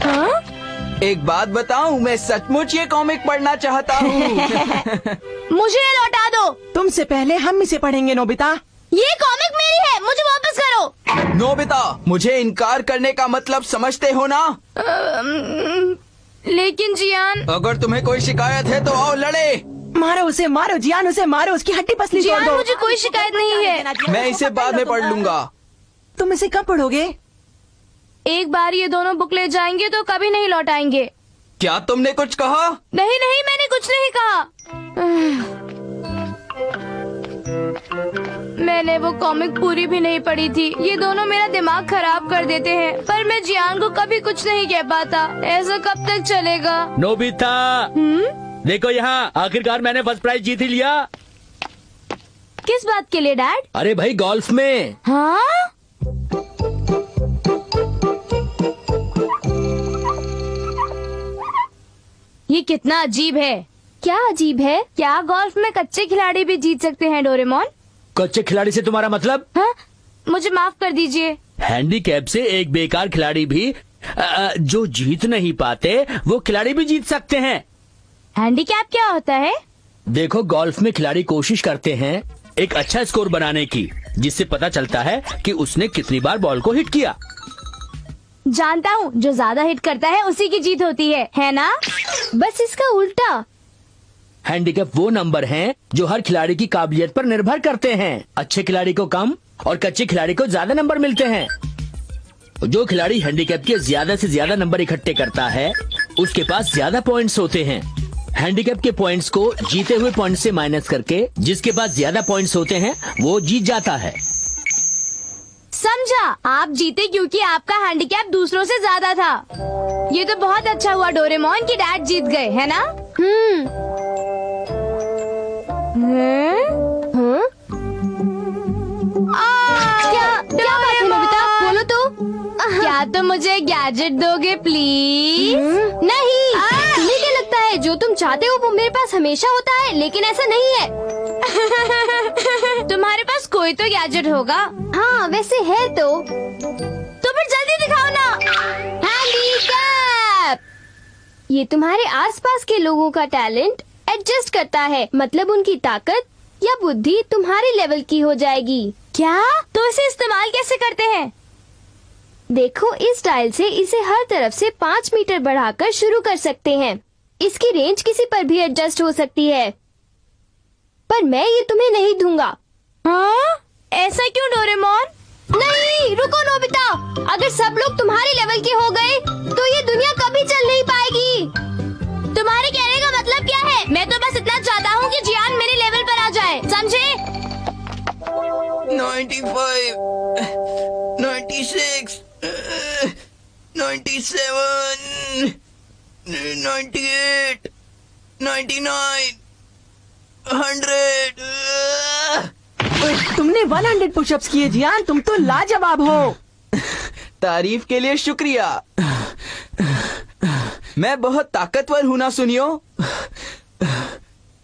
हाँ? एक बात बताऊं, मैं सचमुच ये कॉमिक पढ़ना चाहता हूँ। मुझे ये लौटा दो। तुमसे पहले हम इसे पढ़ेंगे नोबिता। ये कॉमिक मेरी है, मुझे वापस करो। नोबिता, मुझे इनकार करने का मतलब समझते हो ना? लेकिन जियान, अगर तुम्हें कोई शिकायत है तो आओ लड़े। मारो उसे, मारो जियान, उसे मारो, उसकी हड्डी पसली तोड़ जियान दो। मुझे कोई शिकायत नहीं है। मैं इसे बाद में पढ़ लूंगा। तुम इसे कब पढ़ोगे? एक बार ये दोनों बुक ले जाएंगे तो कभी नहीं लौटाएंगे। क्या तुमने कुछ कहा? नहीं नहीं, मैंने कुछ नहीं कहा। मैंने वो कॉमिक पूरी भी नहीं पढ़ी थी। ये दोनों मेरा दिमाग खराब कर देते हैं, पर मैं जियान को कभी कुछ नहीं कह पाता। ऐसा कब तक चलेगा? नोबिता, देखो यहाँ, आखिरकार मैंने फर्स्ट प्राइज जीत ही लिया। किस बात के लिए डैड? अरे भाई, गोल्फ में। हाँ? ये कितना अजीब है। क्या अजीब है? क्या गोल्फ में कच्चे खिलाड़ी भी जीत सकते हैं डोरेमोन? कच्चे खिलाड़ी से तुम्हारा मतलब? हाँ? मुझे माफ कर दीजिए। हैंडीकैप से एक बेकार खिलाड़ी भी जो जीत नहीं पाते, वो खिलाड़ी भी जीत सकते हैं। हैंडीकैप क्या होता है? देखो, गोल्फ में खिलाड़ी कोशिश करते हैं एक अच्छा स्कोर बनाने की, जिससे पता चलता है कि उसने कितनी बार बॉल को हिट किया। जानता हूँ, जो ज्यादा हिट करता है उसी की जीत होती है ना? बस इसका उल्टा। हैंडीकैप वो नंबर हैं जो हर खिलाड़ी की काबिलियत पर निर्भर करते हैं। अच्छे खिलाड़ी को कम और कच्चे खिलाड़ी को ज्यादा नंबर मिलते हैं। जो खिलाड़ी हैंडीकैप के ज्यादा से ज्यादा नंबर इकट्ठे करता है, उसके पास ज्यादा पॉइंट्स होते हैं। हैंडीकैप के पॉइंट्स को जीते हुए पॉइंट्स से माइनस करके जिसके पास ज्यादा पॉइंट्स होते हैं वो जीत जाता है। समझा, आप जीते क्योंकि आपका हैंडीकैप दूसरों से ज्यादा था। ये तो बहुत अच्छा हुआ डोरेमोन कि डैड जीत गए, है ना? क्या बात है नोबिता, बोलो तो। क्या तुम मुझे गैजेट दोगे प्लीज? नहीं। तुम्हें क्या लगता है जो तुम चाहते हो वो मेरे पास हमेशा होता है? लेकिन ऐसा नहीं है। तुम्हारे पास कोई तो गैजेट होगा। हाँ, वैसे है तो फिर जल्दी दिखाओ ना। हैंडीकैप। ये तुम्हारे आसपास के लोगों का टैलेंट एडजस्ट करता है, मतलब उनकी ताकत या बुद्धि तुम्हारे लेवल की हो जाएगी। क्या? तो इसे इस्तेमाल कैसे करते हैं? देखो, इस डायल से इसे हर तरफ से 5 मीटर बढ़ाकर शुरू कर सकते हैं। इसकी रेंज किसी पर भी एडजस्ट हो सकती है, पर मैं ये तुम्हें नहीं दूंगा। हाँ? ऐसा क्यों डोरेमोन? नहीं, रुको नोबिता। अगर सब लोग तुम्हारे लेवल के हो गए तो ये दुनिया कभी चल नहीं पाएगी। तुम्हारे कहने का मतलब क्या है? मैं तो बस इतना चाहता हूँ कि जियान मेरे लेवल पर आ जाए, समझे? 95, 96, 97, 98, 99, 100। तुमने 100 पुशअप्स किए जियान, तुम तो लाजवाब हो। तारीफ के लिए शुक्रिया। मैं बहुत ताकतवर हूँ ना सुनियो।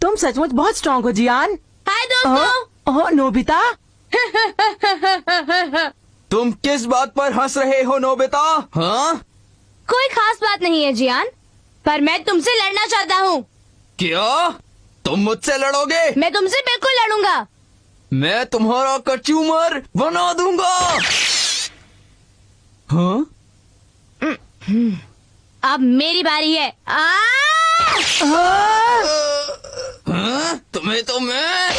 तुम सचमुच बहुत स्ट्रांग हो जियान। हाय दोस्तों। नोबिता, तुम किस बात पर हंस रहे हो नोबिता? हाँ? कोई खास बात नहीं है जियान, पर मैं तुमसे लड़ना चाहता हूँ। क्या? तुम मुझसे लड़ोगे? मैं तुमसे बिल्कुल लड़ूंगा। मैं तुम्हारा कचूमर बना दूंगा। हाँ? अब मेरी बारी है। हाँ? तुम्हें तो मैं।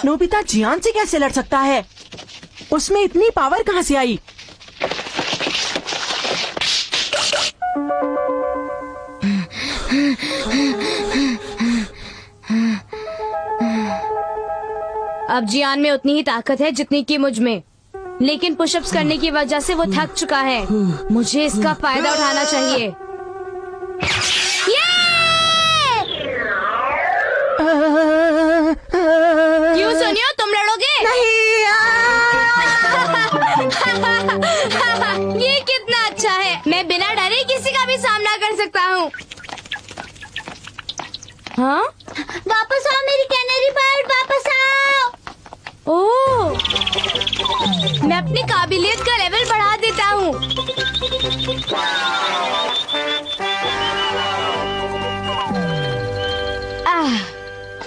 नोबिता जियान से कैसे लड़ सकता है? उसमें इतनी पावर कहाँ से आई? अब जियान में उतनी ही ताकत है जितनी कि मुझ में, लेकिन पुशअप्स करने की वजह से वो थक चुका है। मुझे इसका फायदा उठाना चाहिए। क्यों सुनियो, तुम लड़ोगे? ये कितना अच्छा है, मैं बिना डरे किसी का भी सामना कर सकता हूँ। हाँ? वापस आओ मेरी कैनरी बर्ड, वापस आओ। ओह, मैं अपनी काबिलियत का लेवल बढ़ा देता हूँ।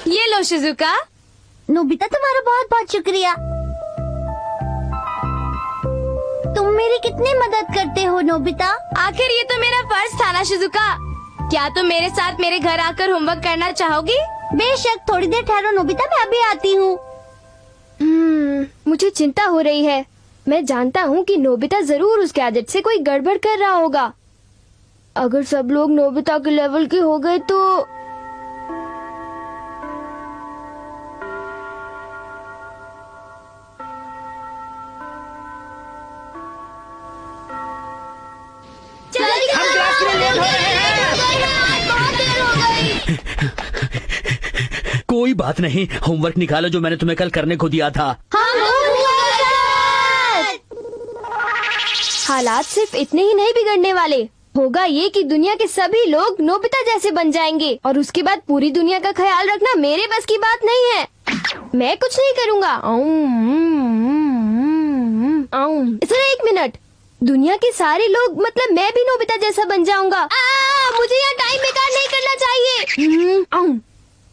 ये लो शिजुका। नोबिता, तुम्हारा बहुत बहुत शुक्रिया। तुम मेरी कितनी मदद करते हो नोबिता। आखिर ये तो मेरा फर्ज था ना शिजुका। क्या तुम मेरे साथ मेरे घर आकर होमवर्क करना चाहोगी? बेशक, थोड़ी देर ठहरो नोबिता, मैं अभी आती हूँ। मुझे चिंता हो रही है। मैं जानता हूँ कि नोबिता जरूर उस गैजेट से कोई गड़बड़ कर रहा होगा। अगर सब लोग नोबिता के लेवल के हो गए तो कोई बात नहीं, होमवर्क निकालो जो मैंने तुम्हें कल करने को दिया था। हालात सिर्फ इतने ही नहीं बिगड़ने वाले। होगा ये कि दुनिया के सभी लोग नोबिता जैसे बन जाएंगे और उसके बाद पूरी दुनिया का ख्याल रखना मेरे बस की बात नहीं है। मैं कुछ नहीं करूँगा। सिर्फ एक मिनट। दुनिया के सारे लोग, मतलब मैं भी नोबिता जैसा बन जाऊंगा। मुझे यहाँ टाइम बेकार नहीं करना चाहिए।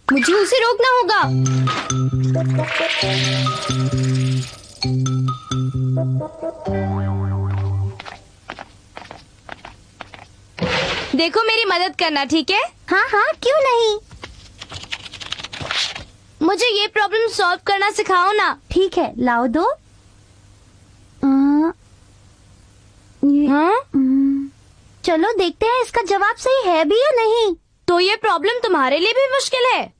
मुझे उसे रोकना होगा। देखो, मेरी मदद करना, ठीक है? हाँ हाँ, क्यों नहीं। मुझे ये प्रॉब्लम सॉल्व करना सिखाओ ना। ठीक है, लाओ दो। चलो देखते हैं इसका जवाब सही है भी या नहीं। तो ये प्रॉब्लम तुम्हारे लिए भी मुश्किल है,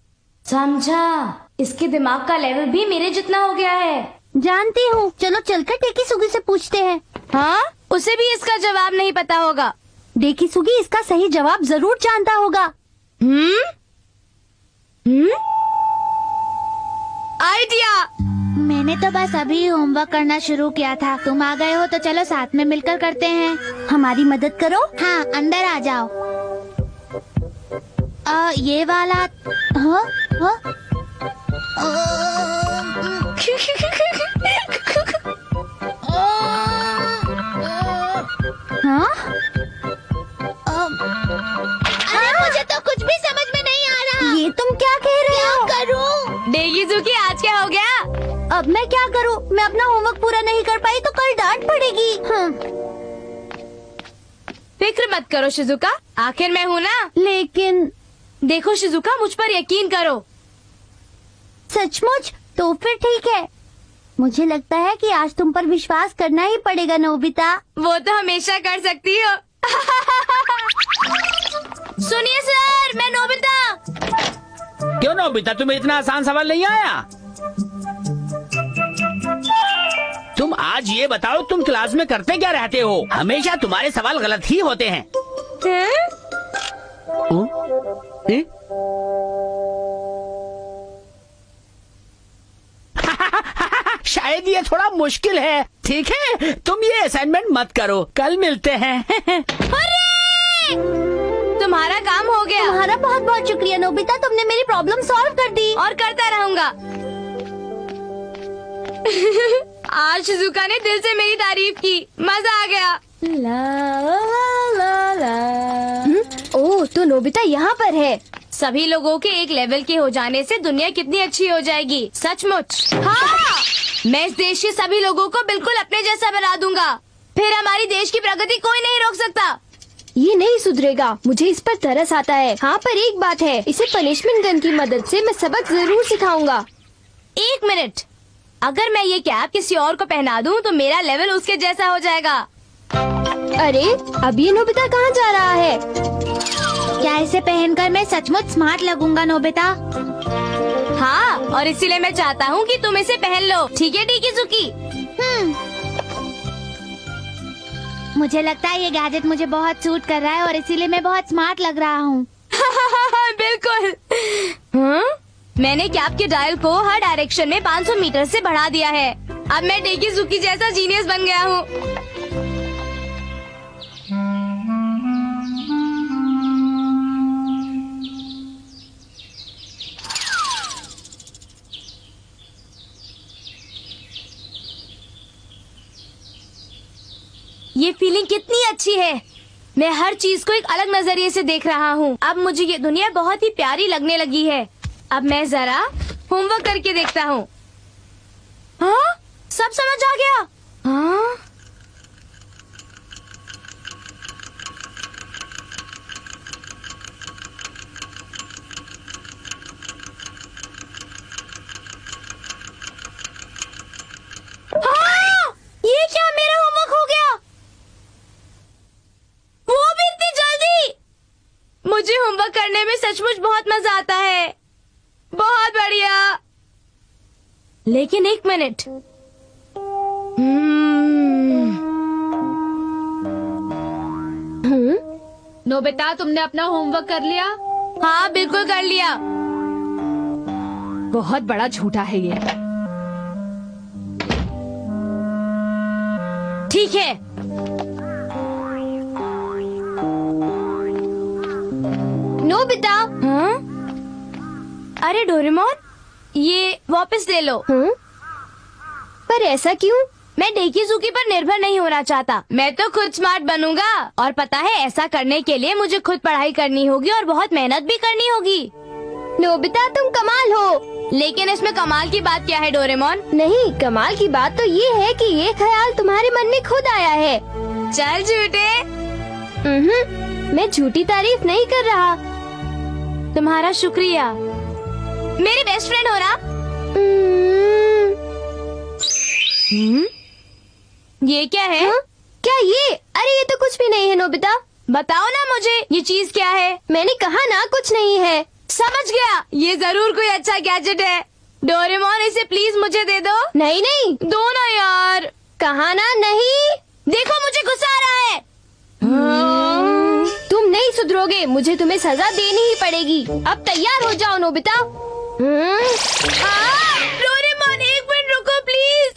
समझा? इसके दिमाग का लेवल भी मेरे जितना हो गया है। जानती हूँ। चलो चलकर टेकी सुगी से पूछते हैं। हाँ, उसे भी इसका जवाब नहीं पता होगा। डेकी सुगी इसका सही जवाब जरूर जानता होगा। आइडिया। मैंने तो बस अभी होमवर्क करना शुरू किया था। तुम आ गए हो तो चलो साथ में मिलकर करते हैं। हमारी मदद करो। हाँ, अंदर आ जाओ। ये वाला। हाँ? हाँ? हाँ? अरे मुझे तो कुछ भी समझ में नहीं आ रहा। ये तुम क्या कह रहे हो? क्या करूं? डेगिजुकी, आज क्या हो गया? अब मैं क्या करूं? मैं अपना होमवर्क पूरा नहीं कर पाई तो कल डांट पड़ेगी। फिक्र मत करो शिजुका, आखिर मैं हूँ ना। लेकिन देखो शिजुका, मुझ पर यकीन करो। सचमुच? तो फिर ठीक है। मुझे लगता है कि आज तुम पर विश्वास करना ही पड़ेगा नोबिता। वो तो हमेशा कर सकती हो। सुनिए सर, मैं नोबिता। क्यों नोबिता, तुम्हें इतना आसान सवाल नहीं आया? तुम आज ये बताओ, तुम क्लास में करते क्या रहते हो? हमेशा तुम्हारे सवाल गलत ही होते हैं। शायद ये थोड़ा मुश्किल है। ठीक है, तुम ये असाइनमेंट मत करो, कल मिलते हैं। तुम्हारा काम हो गया। तुम्हारा बहुत बहुत शुक्रिया नोबिता, तुमने मेरी प्रॉब्लम सॉल्व कर दी। और करता रहूंगा। आज शिजुका ने दिल से मेरी तारीफ की, मजा आ गया। ओह, तो नोबिता यहाँ पर है। सभी लोगों के एक लेवल के हो जाने से दुनिया कितनी अच्छी हो जाएगी। सचमुच। हाँ, मैं इस देश के सभी लोगों को बिल्कुल अपने जैसा बना दूंगा। फिर हमारी देश की प्रगति कोई नहीं रोक सकता। ये नहीं सुधरेगा। मुझे इस पर तरस आता है। हाँ, पर एक बात है, इसे पनिशमेंट गन की मदद से मैं सबक जरूर सिखाऊंगा। एक मिनट, अगर मैं ये कैप किसी और को पहना दूं तो मेरा लेवल उसके जैसा हो जाएगा। अरे, अब ये नोबिता कहाँ जा रहा है? क्या इसे पहनकर मैं सचमुच स्मार्ट लगूंगा नोबिता? हाँ, और इसीलिए मैं चाहता हूँ कि तुम इसे पहन लो। ठीक है डेकिजुकी? मुझे लगता है ये गैजेट मुझे बहुत सूट कर रहा है और इसीलिए मैं बहुत स्मार्ट लग रहा हूँ। बिल्कुल। हाँ? मैंने कैप के डायल को हर डायरेक्शन में 500 मीटर से बढ़ा दिया है। अब मैं डेकिजुकी जैसा जीनियस बन गया हूँ। अच्छी है। मैं हर चीज को एक अलग नजरिए से देख रहा हूँ। अब मुझे ये दुनिया बहुत ही प्यारी लगने लगी है। अब मैं जरा होमवर्क करके देखता हूँ। हाँ, सब समझ आ गया। हाँ, हाँ, ये क्या, मेरा होमवर्क हो गया? वो भी इतनी जल्दी? मुझे होमवर्क करने में सचमुच बहुत मजा आता है। बहुत बढ़िया। लेकिन एक मिनट। नोबिता, तुमने अपना होमवर्क कर लिया? हाँ, बिल्कुल कर लिया। बहुत बड़ा झूठा है ये। ठीक है। नोबिता। हाँ? अरे डोरेमोन, ये वापस ले लो। हाँ? पर ऐसा क्यों? मैं डेकीजुकी पर निर्भर नहीं होना चाहता। मैं तो खुद स्मार्ट बनूंगा। और पता है, ऐसा करने के लिए मुझे खुद पढ़ाई करनी होगी और बहुत मेहनत भी करनी होगी। नोबिता, तुम कमाल हो। लेकिन इसमें कमाल की बात क्या है डोरेमोन? नहीं, कमाल की बात तो ये है कि ये ख्याल तुम्हारे मन में खुद आया है। चल झूठे। मैं झूठी तारीफ नहीं कर रहा। तुम्हारा शुक्रिया। मेरी बेस्ट फ्रेंड हो ना? ये क्या है? हाँ? क्या ये? अरे ये तो कुछ भी नहीं है नोबिता। बताओ ना मुझे, ये चीज क्या है? मैंने कहा ना कुछ नहीं है। समझ गया, ये जरूर कोई अच्छा गैजेट है। डोरेमोन, इसे प्लीज मुझे दे दो। नहीं नहीं, दो ना यार। कहा ना नहीं। देखो, मुझे गुस्सा आ रहा है। तुम नहीं सुधरोगे। मुझे तुम्हें सजा देनी ही पड़ेगी। अब तैयार हो जाओ नोबिता। डोरेमोन, एक मिनट रुको प्लीज।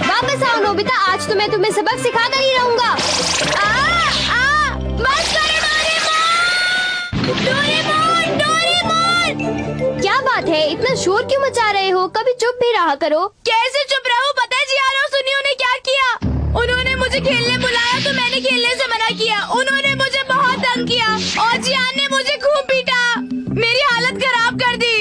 वापस आओ नोबिता, आज तो मैं तुम्हें सबक सिखाकर ही रहूंगा। बस करो डोरेमोन। डोरेमोन, क्या बात है, इतना शोर क्यों मचा रहे हो? कभी चुप भी रहा करो। कैसे चुप रहूं? पता है जियानो, सुनियो ने क्या किया? उन्होंने मुझे खेलने बुलाया तो मैंने खेलने से मना किया। उन्होंने मुझे बहुत तंग किया और जियान ने मुझे खूब पीटा। मेरी हालत खराब कर दी।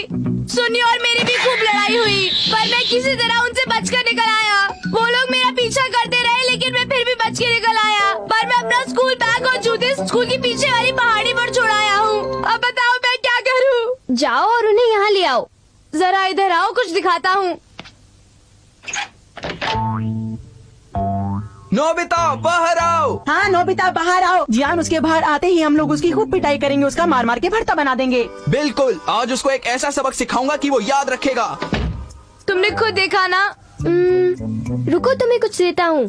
सुनियो और मेरी भी खूब लड़ाई हुई, पर मैं किसी तरह उनसे बचकर निकल आया। वो लोग मेरा पीछा करते रहे, लेकिन मैं फिर भी बच के निकल आया। पर मैं अपना स्कूल बैग और जूते स्कूल की पीछे वाली पहाड़ी पर छोड़ाया हूँ। अब बताओ मैं क्या करूँ? जाओ और उन्हें यहाँ ले आओ। जरा इधर आओ, कुछ दिखाता हूँ। नोबिता, बाहर आओ। हाँ नोबिता, बाहर आओ। जियान उसके बाहर आते ही हम लोग उसकी खूब पिटाई करेंगे, उसका मार मार के भरता बना देंगे। बिल्कुल, आज उसको एक ऐसा सबक सिखाऊंगा कि वो याद रखेगा। तुमने खुद देखा ना। रुको, तुम्हें कुछ देता हूँ।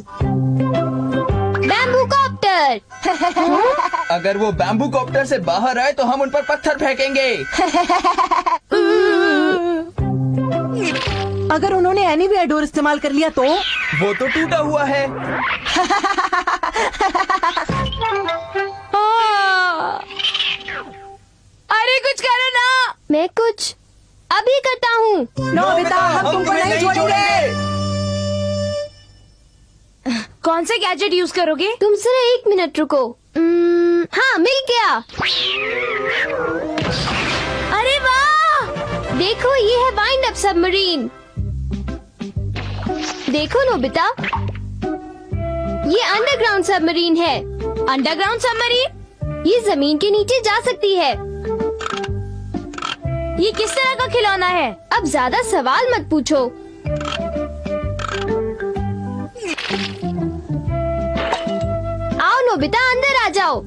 Bamboo copter. अगर वो बैम्बू कॉप्टर से बाहर आए तो हम उन पर पत्थर फेंकेंगे। अगर उन्होंने एनीवेयर डोर इस्तेमाल कर लिया तो? वो तो टूटा हुआ है। अरे कुछ करो ना। मैं कुछ अभी करता हूँ। नोबिता, हम तुमको नहीं छोड़ेंगे। कौन सा गैजेट यूज करोगे? तुम सिर्फ एक मिनट रुको। हाँ, मिल गया। अरे वाह, देखो ये है वाइंड अप सबमरीन। देखो नोबिता, ये अंडरग्राउंड सबमरीन है। Underground submarine? ये जमीन के नीचे जा सकती है। ये किस तरह का खिलौना है? अब ज्यादा सवाल मत पूछो। आओ नोबिता, अंदर आ जाओ।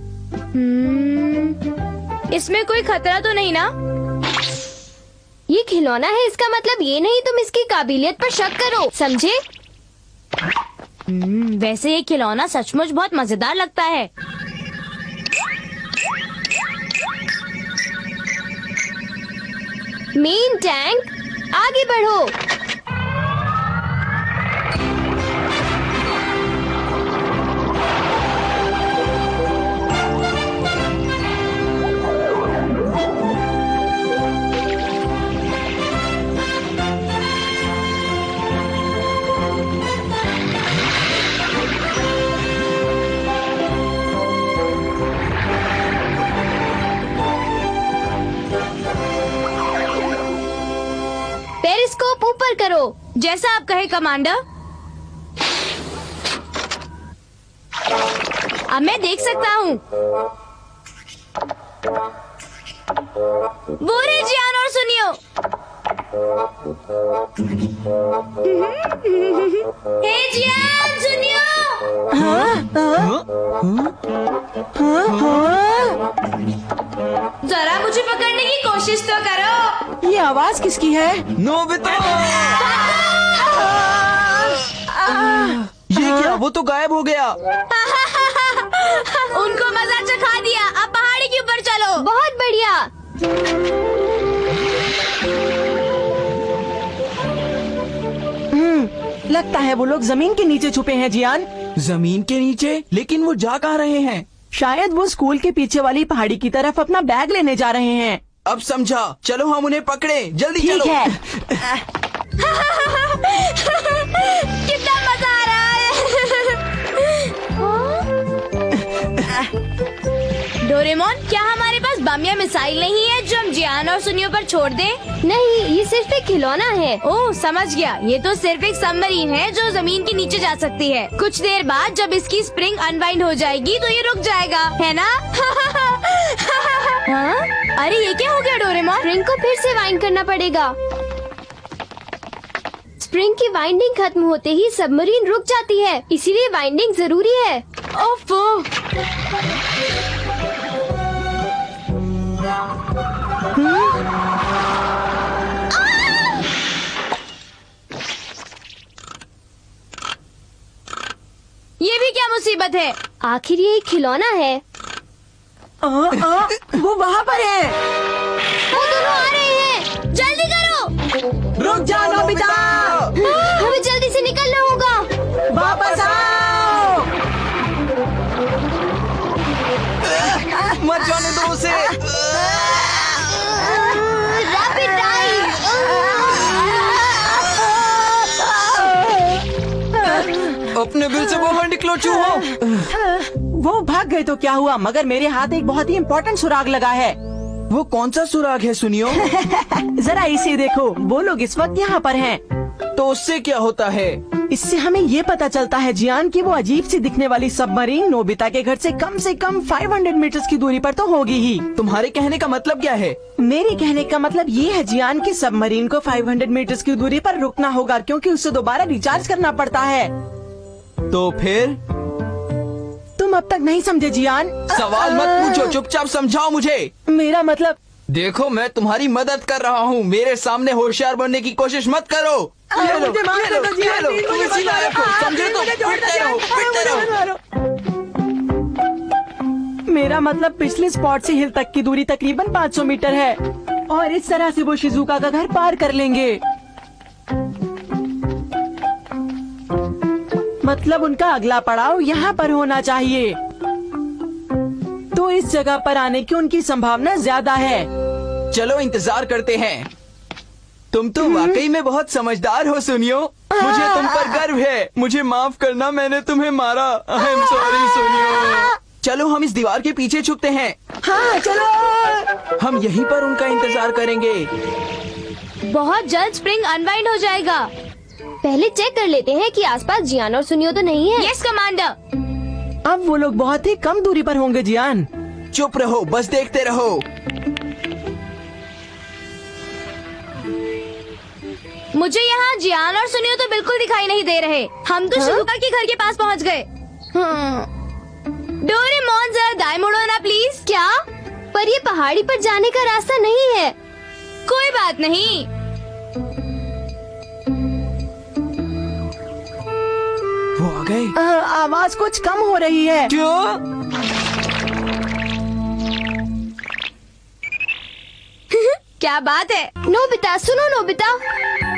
इसमें कोई खतरा तो नहीं ना? ये खिलौना है, इसका मतलब ये नहीं तुम इसकी काबिलियत पर शक करो, समझे? वैसे ये खिलौना सचमुच बहुत मजेदार लगता है। मेन टैंक, आगे बढ़ो। ऊपर करो। जैसा आप कहे कमांडर। अब मैं देख सकता हूँ। वो रे जियान और सुनियो। हे जियान सुनियो। जरा मुझे पकड़ने की कोशिश तो करो। ये आवाज किसकी है? नोबिता! ये क्या? वो तो गायब हो गया। उनको मजा चखा दिया। अब पहाड़ी के ऊपर चलो। बहुत बढ़िया। लगता है वो लोग जमीन के नीचे छुपे हैं जियान। जमीन के नीचे? लेकिन वो जा कहाँ रहे हैं? शायद वो स्कूल के पीछे वाली पहाड़ी की तरफ अपना बैग लेने जा रहे हैं। अब समझा। चलो हम उन्हें पकड़े। जल्दी ठीक चलो। है। कितना मजा आ रहा है। डोरेमोन, क्या हमारे पास बम या मिसाइल नहीं है जो हम जियान और सुनियो पर छोड़ दें? नहीं, ये सिर्फ एक खिलौना है। ओह समझ गया। ये तो सिर्फ एक सबमरीन है जो जमीन के नीचे जा सकती है। कुछ देर बाद जब इसकी स्प्रिंग अनवाइंड हो जाएगी तो ये रुक जाएगा, है ना? हाँ? अरे ये क्या हो गया डोरेमोन? स्प्रिंग को फिर से वाइंड करना पड़ेगा। स्प्रिंग की वाइंडिंग खत्म होते ही सबमरीन रुक जाती है, इसीलिए वाइंडिंग जरूरी है। ओफो। ये भी क्या मुसीबत है? आखिर ये एक खिलौना है। वो वहाँ पर है। वो दोनों आ रहे हैं। जल्दी करो। रुक जाओ नोबिता। हमें जल्दी से निकलना होगा। वापस आओ। मत जाने दो उसे। Rapid dive. अपने बिल से बाहर निकलो चूहो। वो भाग गए तो क्या हुआ, मगर मेरे हाथ एक बहुत ही इम्पोर्टेंट सुराग लगा है। वो कौन सा सुराग है सुनियो? जरा इसे देखो, वो लोग इस वक्त यहाँ पर हैं। तो उससे क्या होता है? इससे हमें ये पता चलता है जियान कि वो अजीब सी दिखने वाली सबमरीन नोबिता के घर से कम 500 मीटर्स की दूरी पर तो होगी ही। तुम्हारे कहने का मतलब क्या है? मेरे कहने का मतलब ये है जियान की सबमरीन को 500 मीटर्स की दूरी पर रुकना होगा, क्योंकि उसे दोबारा रिचार्ज करना पड़ता है। तो फिर? तुम अब तक नहीं समझे जियान। सवाल मत पूछो, चुपचाप समझाओ मुझे। मेरा मतलब देखो, मैं तुम्हारी मदद कर रहा हूँ। मेरे सामने होशियार बनने की कोशिश मत करो। ये लो, मुझे माफ ये लो, कर दो जियान, ये लो, प्लीज, तुम मुझे इसी मत लायक हो, मारो। समझे तो? मुझे छोड़ दो फिरते रहो, जियान, फिरते मुझे मत रहो। मारो। मेरा मतलब पिछले स्पॉट से हिल तक की दूरी तकरीबन 500 मीटर है और इस तरह से वो शिजुका का घर पार कर लेंगे। मतलब उनका अगला पड़ाव यहाँ पर होना चाहिए, तो इस जगह पर आने की उनकी संभावना ज्यादा है। चलो इंतजार करते हैं। तुम तो वाकई में बहुत समझदार हो सुनियो। मुझे तुम पर गर्व है। मुझे माफ करना, मैंने तुम्हें मारा। आई एम सॉरी सुनियो। चलो हम इस दीवार के पीछे छुपते हैं। हाँ चलो। हम यहीं पर उनका इंतजार करेंगे। बहुत जल्द स्प्रिंग अनवाइंड हो जाएगा। पहले चेक कर लेते हैं कि आसपास जियान और सुनियो तो नहीं है। Yes commander. अब वो लोग बहुत ही कम दूरी पर होंगे जियान। चुप रहो, बस देखते रहो। मुझे यहाँ जियान और सुनियो तो बिल्कुल दिखाई नहीं दे रहे। हम तो शिजुका के घर के पास पहुँच गए। डोरेमोन जरा दाएं मुड़ो ना प्लीज। क्या? पर ये पहाड़ी पर जाने का रास्ता नहीं है। कोई बात नहीं। वो आ गए। आवाज कुछ कम हो रही है। क्यों? क्या बात है? नोबिता सुनो नोबिता।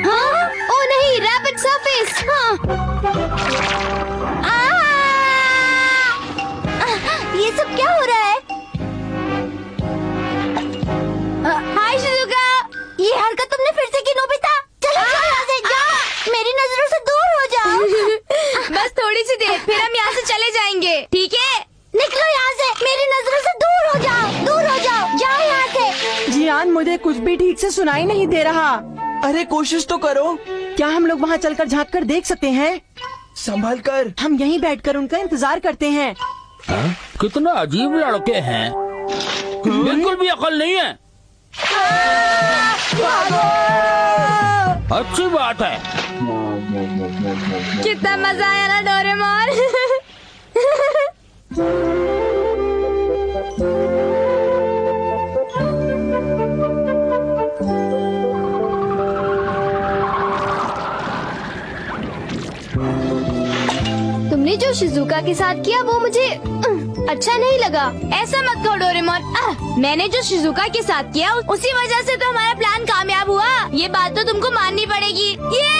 हाँ? ओ नहीं, रैपिड सरफेस। हाँ। ये सब क्या हो रहा है? Hi Shizuka. ये हरकत तुमने फिर से की नोबिता। चलो यहाँ से जाओ। मेरी नजरों से दूर हो जाओ। बस थोड़ी सी देर, फिर हम यहाँ से चले जाएंगे, ठीक है? निकलो यहाँ से। मेरी नजरों से दूर हो जाओ, दूर हो जाओ। जाओ यहाँ से। जियान मुझे कुछ भी ठीक से सुनाई नहीं दे रहा। अरे कोशिश तो करो। क्या हम लोग वहाँ चलकर झांक कर देख सकते हैं? संभल कर। हम यहीं बैठकर उनका इंतजार करते हैं। कितना अजीब लड़के हैं, बिल्कुल भी अकल नहीं है। अच्छी बात है। कितना मजा आया ना डोरेमोन। तुमने जो शिजुका के साथ किया वो मुझे अच्छा नहीं लगा। ऐसा मत कहो डोरेमोन। मैंने जो शिजुका के साथ किया उसी वजह से तो हमारा प्लान कामयाब हुआ। ये बात तो तुमको माननी पड़ेगी। ये